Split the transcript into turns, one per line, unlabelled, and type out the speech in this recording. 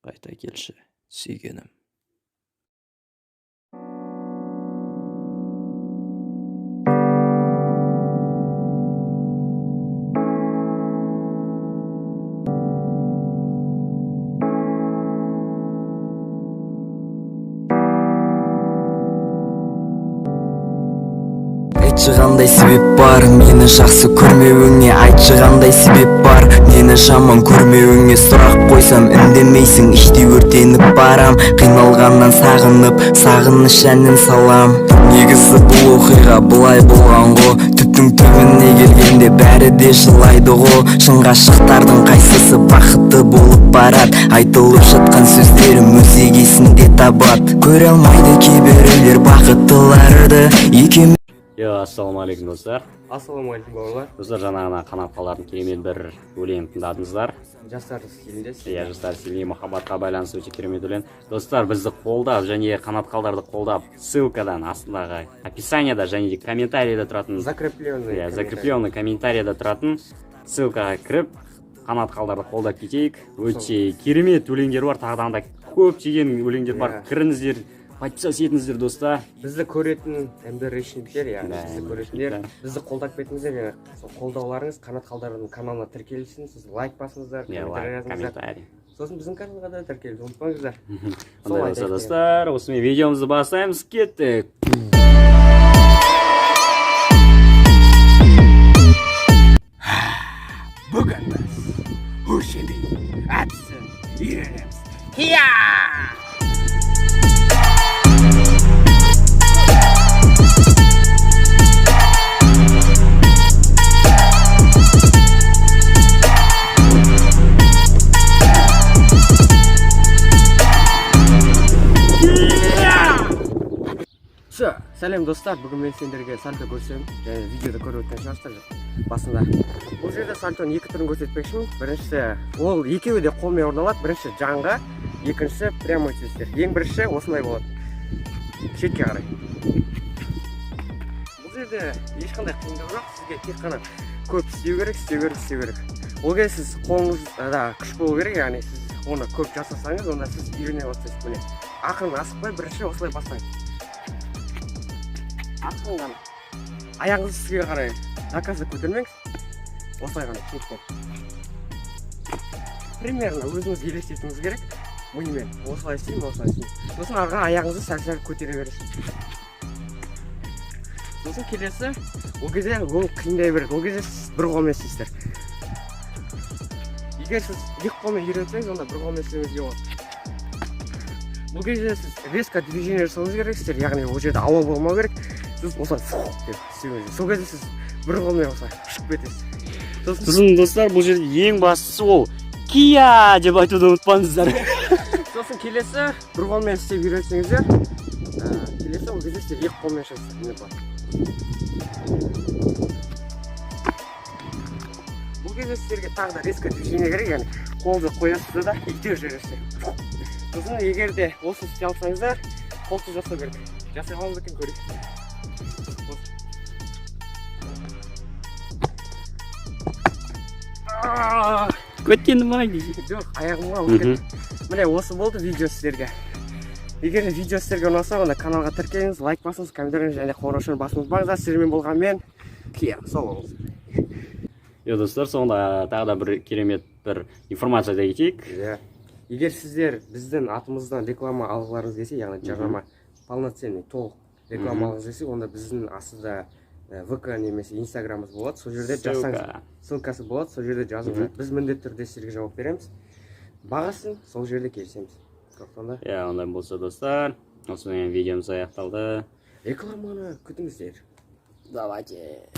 Қайта келші, сүйгенім.
Айтшы қандай себеп бар мені жақсы көрмеуіңе, айтшы қандай себеп бар мені жаман көрмеуіңе. Сұрақ қойсам үндемейсің, іштей өртеніп барам, қиналғаннан сағынып сағыныш әнін салам. Негізі бұл оқиға былай болған ғо, түптің түбіне келгенде бәрі де жылайды ғо. Шын ғашықтардың қайсысы бақытты болып барад, айтылып жатқан сөздерім өзек есінде табад. Көре алмайды кейбіреулер бақыттыларды, екеуміз.
Ассалаумағалейкум достар.
Ассалаумағалейкум бауырлар.
Достар, жаңағына Қанат Қалдардың керемет бір өлеңін тыңдадыңыздар.
Жастар стилінде.
Жастар стиліне махаббатқа байланысты өте керемет өлең. Достар, бізді қолдап және Қанат Қалдарды қолдап, ссылкадан астындағы описанияда және комментарийда тұратын закрепленный комментарийда тұратын ссылкаға кіріп, Қанат Қалдарды қолдап кетейік. Өте керемет өлеңдер бар, тағыдан да көптеген өлеңдер бар. Кіріңіздер, подписаться етіңіздер достар.
Бізді көретін әмберішіндер, бізді көретіндер, бізді қолдап кетіңіздер. Сол қолдауларыңыз Қанат Қалдардың каналына тіркелсін, сіз лайк басыңыздар, комментарий. Сосын біздің каналға да тіркелуді ұмытпаңыздар.
Сондай болса достар, осымен видеомызды бастаймыз, кеттік.
Бүгін біз өршендей әдісін үйренеміз. Сәлем достар, бүгін мен сендерге сальто көрсем, және видеода көріп өткен шығарсыздар басында. Бұл жерде сальтоның екі түрін көрсетпекшімін. Біріншісі, ол екеуі де қолмен орындалады. Бірінші жанға, екіншісі прямой төстер. Ең бірінші осындай болады. Шетке қарай. Бұл жерде ешқандай қиындық жоқ. Сізге тек қана көп істеу керек. Ол кезде сіз қолыңызда күш болу керек, яғни сіз оны көп жасасаңыз, онда сіз үйрене бастайсыз. Міне, ақырын асықпай бірінші осылай бастаңыз. Артыңдан аяғыңызды сізге қарай наказы көтермеңіз. Осылай ғана шеттен. Примерно өзіңіз елестетуіңіз керек. Мимен осылай істеймін. Сосын арғы аяғыңызды сәл-сәл көтере бересіз. Сосын келесі, ол кезде ол қиындай береді. Ол кезде сіз бір қолмен істейсіздер. Егер сіз екі қолмен үйренсеңіз, онда бір қолмен істеуіңізге болады. Бұл кезде сіз резко движение жасауыңыз керексіздер, яғни ол жерде ауа болмау керек. Сіз осылай деп істеуіңіз. Сол кезде сіз бір қолмен осылай шығып кетесіз.
Сосын достар, бұл жерде ең бастысы ол кия деп айтуды ұмытпаңыздар.
Сосын келесі бір қолмен істеп үйренсеңіздер, келесі ол кезде сіздер екі қолмен шығасыздар. Бұл кезде сіздерге тағы да резко движение керек, яғни қолды қоясыздар да итеріп жібересіздер. Сосын егер де осы істей алсаңыздар, қолсыз жасау керек. Жасай аламыз екен көрейік.
Көткенім ай дейсің.
Жоқ, аяғымға алып кетті. Міне осы болды видео сіздерге. Егер видео сіздерге ұнаса, онда каналға тіркеліңіз, лайк басыңыз, комментарий және қоңыраушаны басыңыз бағыздар. Сіздермен болған мен Кия, сол болыңыз.
Достар, соңында тағы да бір керемет бір информация да кетейік.
Егер сіздер біздің атымыздан реклама алғыларыңыз келсе, яғни жарнама полноценный толық реклама алғыңыз келсе, онда біздің астында ВК немесе инстаграмымыз болады. Сол жерде жазсаңыз, ссылкасы болады, сол жерде жазыңыздар. Біз міндетті түрде сіздерге жауап береміз. Бағасын сол жерде келісеміз.
Ондай болса достар, осымен видеомыз аяқталды.
Рекламаны күтіңіздер.
Давайте.